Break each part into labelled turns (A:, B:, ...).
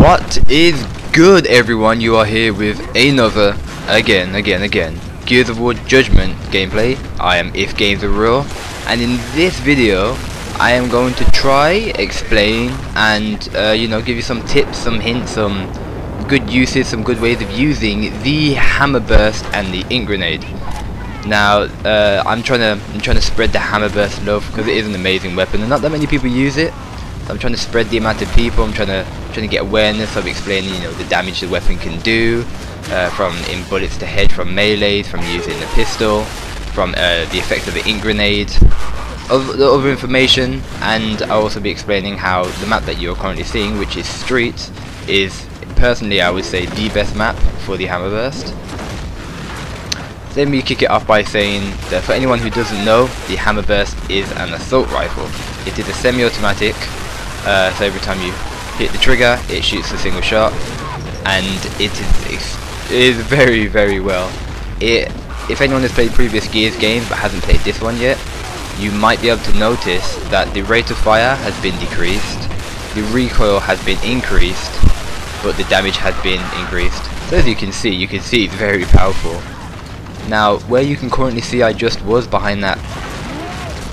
A: What is good, everyone? You are here with another, again, Gears of War Judgement gameplay. I am If Games Are Real, and in this video I am going to try, explain, and you know, give you some tips, some hints, some good uses, some good ways of using the Hammerburst and the ink grenade. Now I'm trying to spread the Hammerburst love because it is an amazing weapon and not that many people use it. So I'm trying to spread the amount of people. I'm trying to get awareness of explaining, you know, the damage the weapon can do, from in bullets to head, from melees, from using the pistol, from the effect of the ink grenade, the other information, and I'll also be explaining how the map that you're currently seeing, which is Streets, is personally I would say the best map for the Hammerburst. So let me kick it off by saying that for anyone who doesn't know, the Hammerburst is an assault rifle. It is a semi-automatic. So every time you hit the trigger, it shoots a single shot, and it is very, very well. If anyone has played previous Gears games but hasn't played this one yet, you might be able to notice that the rate of fire has been decreased, the recoil has been increased, but the damage has been increased. So as you can see it's very powerful. Now, where you can currently see I just was behind that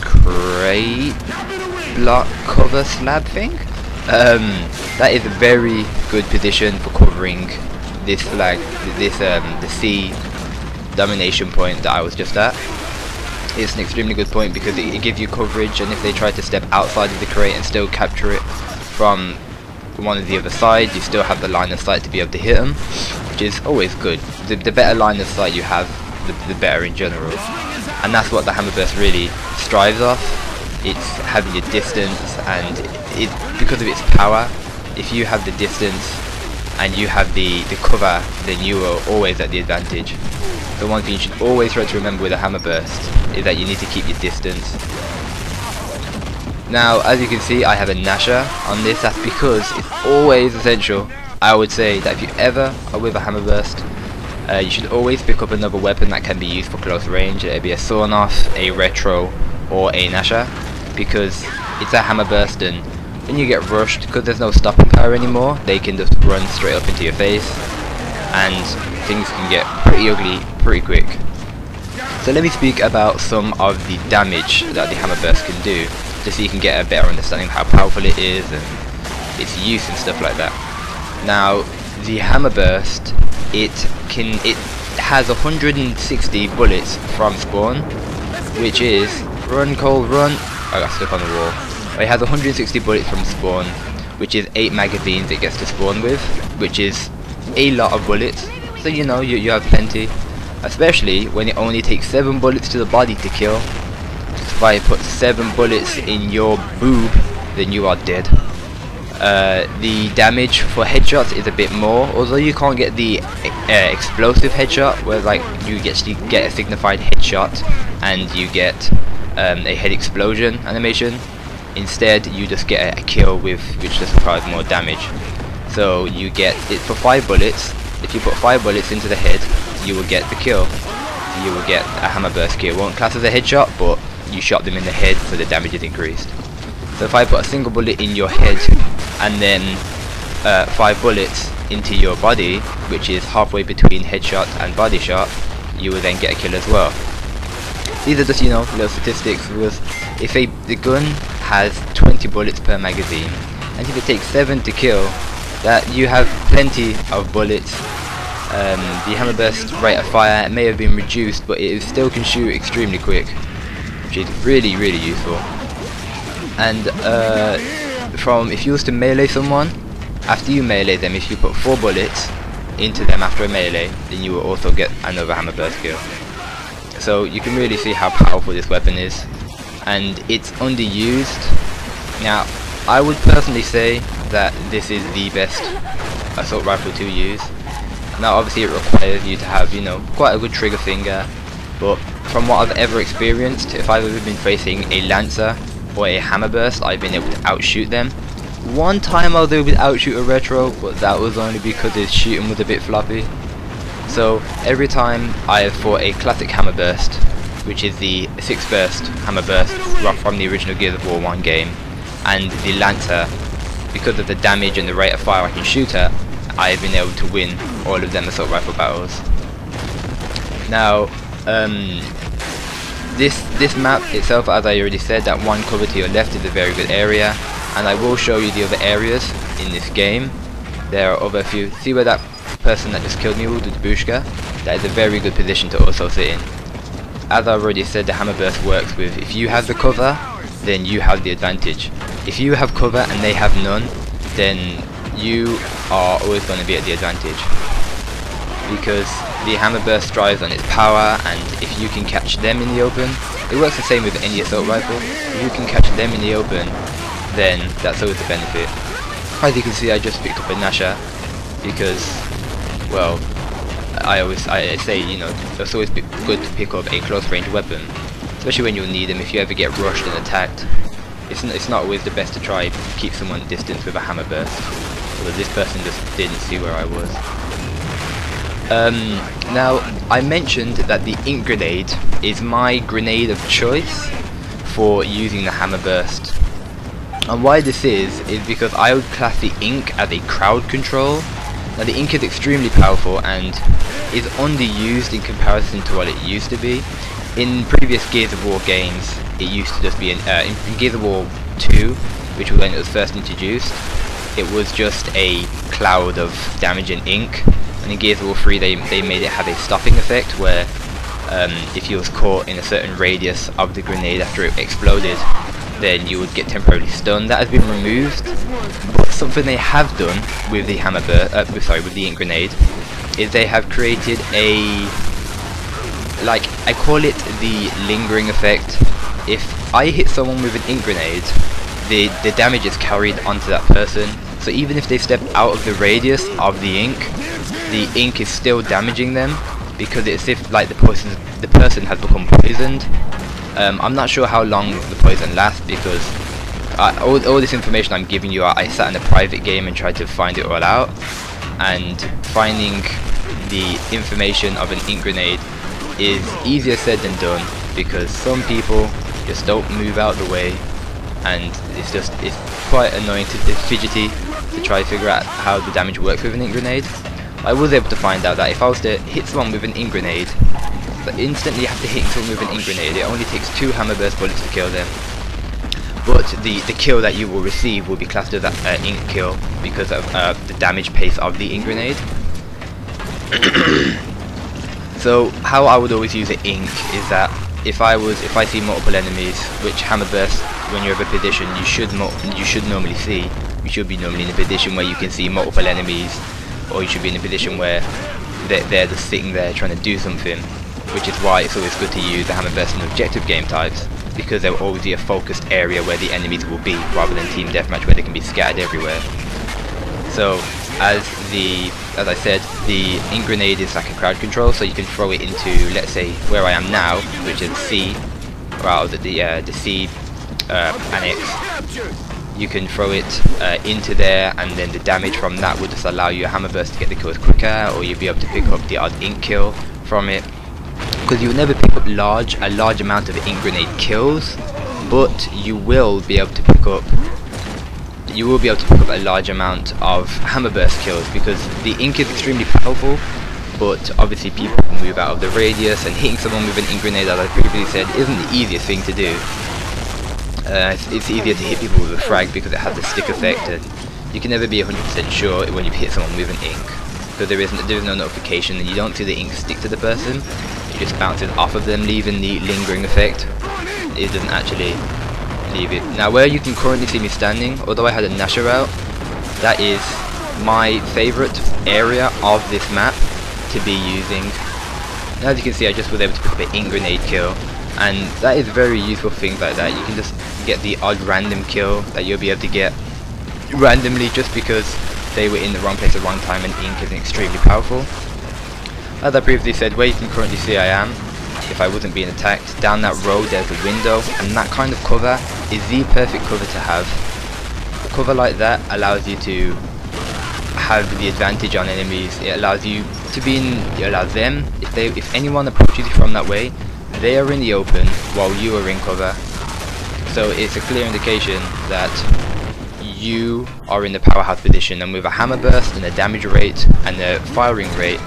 A: crate block cover slab thing, that is a very good position for covering this flag, the C domination point that I was just at. It's an extremely good point because it gives you coverage, and if they try to step outside of the crate and still capture it from one of the other side, you still have the line of sight to be able to hit them, which is always good. The better line of sight you have, the better in general, and that's what the Hammerburst really strives off. It's having your distance, and because of its power, if you have the distance and you have the cover, then you are always at the advantage. The one thing you should always try to remember with a Hammerburst is that you need to keep your distance. Now, as you can see, I have a Nasher on this. That's because it's always essential, I would say, that if you ever are with a Hammerburst, you should always pick up another weapon that can be used for close range. It'll be a sawn-off, a retro, or a Nasher, because it's a Hammerburst, and when you get rushed, because there's no stopping power anymore, they can just run straight up into your face, and things can get pretty ugly pretty quick. So let me speak about some of the damage that the Hammerburst can do, just so you can get a better understanding of how powerful it is and its use and stuff like that. Now, the Hammerburst, it has 160 bullets from spawn, which is run cold run. I got stuck on the wall. It has 160 bullets from spawn, which is 8 magazines it gets to spawn with, which is a lot of bullets. So you know, you have plenty, especially when it only takes 7 bullets to the body to kill. If I put 7 bullets in your boob, then you are dead. The damage for headshots is a bit more, although you can't get the explosive headshot, where like you get a signified headshot and you get a head explosion animation. Instead, you just get a kill with which just requires more damage. So you get it for 5 bullets. If you put 5 bullets into the head, you will get the kill. You will get a Hammerburst kill. It won't class as a headshot, but you shot them in the head, so the damage is increased. So if I put a single bullet in your head and then 5 bullets into your body, which is halfway between headshot and body shot, you will then get a kill as well. These are just, you know, little statistics. If the gun has 20 bullets per magazine, and if it takes 7 to kill, that you have plenty of bullets. The Hammerburst rate of fire may have been reduced, but it still can shoot extremely quick, which is really, really useful. And if you was to melee someone, after you melee them, if you put 4 bullets into them after a melee, then you will also get another Hammerburst kill. So you can really see how powerful this weapon is, and it's underused. Now, I would personally say that this is the best assault rifle to use. Now obviously it requires you to have, you know, quite a good trigger finger, but from what I've ever experienced, if I've ever been facing a Lancer or a Hammerburst, I've been able to outshoot them. One time I was able to outshoot a retro, but that was only because his shooting was a bit floppy. So every time I have fought a classic Hammerburst, which is the 6-burst Hammerburst from the original Gears of War 1 game, and the Lancer, because of the damage and the rate of fire I can shoot at, I have been able to win all of them assault rifle battles. Now, this map itself, as I already said, that one cover to your left is a very good area, and I will show you the other areas in this game. There are other few. See where that person that just killed me with the Bushka? That is a very good position to also sit in. As I already said, the Hammerburst works with, if you have the cover, then you have the advantage. If you have cover and they have none, then you are always going to be at the advantage, because the Hammerburst drives on its power, and if you can catch them in the open, it works the same with any assault rifle. If you can catch them in the open, then that's always the benefit. As you can see, I just picked up a Nasha because, well, I say, you know, it's always good to pick up a close range weapon, especially when you'll need them if you ever get rushed and attacked. It's not always the best to try keep someone distance with a Hammerburst, although this person just didn't see where I was. Now, I mentioned that the ink grenade is my grenade of choice for using the Hammerburst. And why this is because I would class the ink as a crowd control. Now, the ink is extremely powerful and is underused in comparison to what it used to be. In previous Gears of War games, it used to just be in Gears of War 2, which was when it was first introduced, it was just a cloud of damage and ink. And in Gears of War 3 they made it have a stopping effect where if you was caught in a certain radius of the grenade after it exploded, then you would get temporarily stunned. That has been removed, but something they have done with the with the ink grenade is they have created a, like, I call it the lingering effect. If I hit someone with an ink grenade, the damage is carried onto that person. So even if they step out of the radius of the ink is still damaging them, because it's if like the person has become poisoned. I'm not sure how long the poison lasts, because all this information I'm giving you, I sat in a private game and tried to find it all out, and finding the information of an ink grenade is easier said than done, because some people just don't move out the way, and it's quite annoying it's fidgety to try to figure out how the damage works with an ink grenade. I was able to find out that if I was to hit someone with an ink grenade, so instantly after hitting someone with an ink grenade, it only takes 2 Hammerburst bullets to kill them. But the kill that you will receive will be classed as an ink kill because of the damage pace of the ink grenade. So how I would always use the ink is that if I see multiple enemies, which Hammerburst, when you're in a position you should normally see, you should be normally in a position where you can see multiple enemies, or you should be in a position where they're just sitting there trying to do something, which is why it's always good to use the Hammerburst in objective game types, because there will always be a focused area where the enemies will be, rather than team deathmatch where they can be scattered everywhere. So as I said, the ink grenade is like a crowd control, so you can throw it into, let's say where I am now, which is C, or the C annex. You can throw it into there, and then the damage from that will just allow your Hammerburst to get the kills quicker, or you'll be able to pick up the odd ink kill from it. Because you will never pick up a large amount of ink grenade kills, but you will be able to pick up a large amount of Hammerburst kills, because the ink is extremely powerful, but obviously people move out of the radius, and hitting someone with an ink grenade, as I previously said, isn't the easiest thing to do. It's easier to hit people with a frag because it has a stick effect, and you can never be 100% sure when you've hit someone with an ink, because there is no notification and you don't see the ink stick to the person. It just bounces off of them, leaving the lingering effect. It doesn't actually leave it. Now, where you can currently see me standing, although I had a Nasher out, that is my favourite area of this map to be using. Now, as you can see, I just was able to pick up an ink grenade kill, and that is very useful for things like that. You can just get the odd random kill that you'll be able to get randomly just because they were in the wrong place at the wrong time, and ink is extremely powerful. As I previously said, where you can currently see I am, if I wasn't being attacked, down that road there's a window, and that kind of cover is the perfect cover to have. A cover like that allows you to have the advantage on enemies. It allows you to be in, it allows them, if anyone approaches you from that way, they are in the open while you are in cover. So it's a clear indication that you are in the powerhouse position, and with a Hammerburst and a damage rate and a firing rate,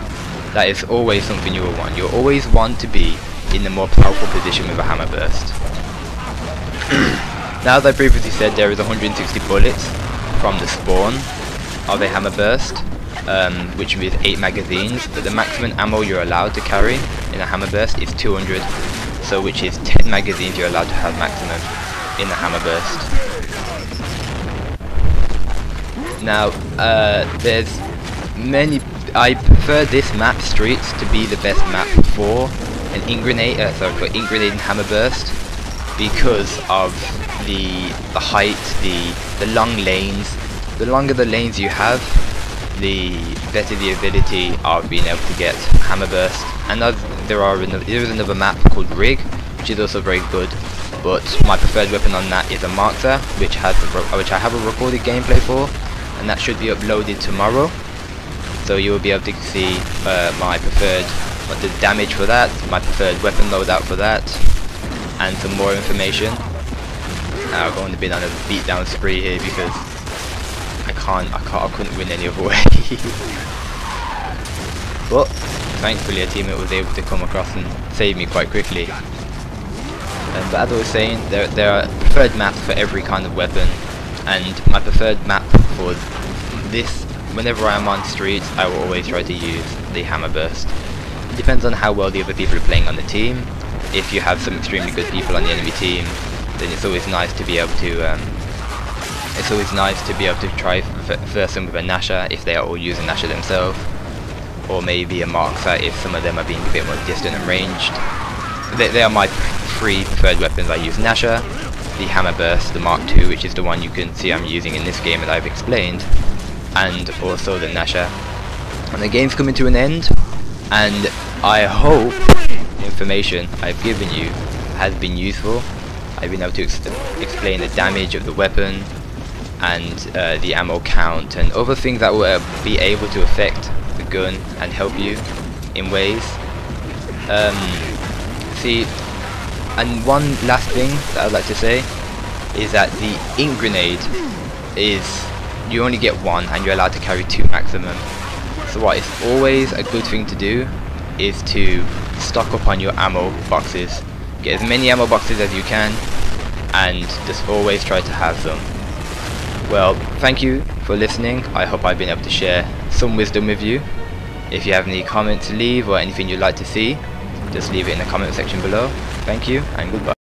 A: that is always something you will want. You'll always want to be in the more powerful position with a Hammerburst. Now, as I previously said, there is 160 bullets from the spawn of a Hammerburst, which with 8 magazines, but the maximum ammo you're allowed to carry in a Hammerburst is 200, so which is 10 magazines you're allowed to have maximum in a Hammerburst. Now, there's many. I prefer this map, Streets, to be the best map for an ink grenade. For ink grenade and Hammerburst, because of the height, the long lanes. The longer the lanes you have, the better the ability of being able to get Hammerburst. And there is another map called Rig, which is also very good. But my preferred weapon on that is a Markzer, which I have a recorded gameplay for, and that should be uploaded tomorrow. So you will be able to see my preferred, the damage for that, my preferred weapon loadout for that, and some more information. I'm going to be on a beatdown spree here because I couldn't win any other way. But thankfully a teammate was able to come across and save me quite quickly. But as I was saying, there are preferred maps for every kind of weapon, and my preferred map for this, whenever I am on Streets, I will always try to use the Hammerburst. It depends on how well the other people are playing on the team. If you have some extremely good people on the enemy team, then it's always nice to be able to try first them with a Nasher if they are all using Nasher themselves, or maybe a Markzer if some of them are being a bit more distant and ranged. They are my 3 preferred weapons. I use Nasher, the Hammerburst, the Mark II, which is the one you can see I'm using in this game that I've explained, and also the Nasher. And the game's coming to an end, and I hope the information I've given you has been useful. I've been able to explain the damage of the weapon and the ammo count and other things that will be able to affect the gun and help you in ways. And one last thing that I'd like to say is that the ink grenade is, you only get 1 and you're allowed to carry 2 maximum. So what is always a good thing to do is to stock up on your ammo boxes. Get as many ammo boxes as you can, and just always try to have them. Well, thank you for listening. I hope I've been able to share some wisdom with you. If you have any comments to leave or anything you'd like to see, just leave it in the comment section below. Thank you and goodbye.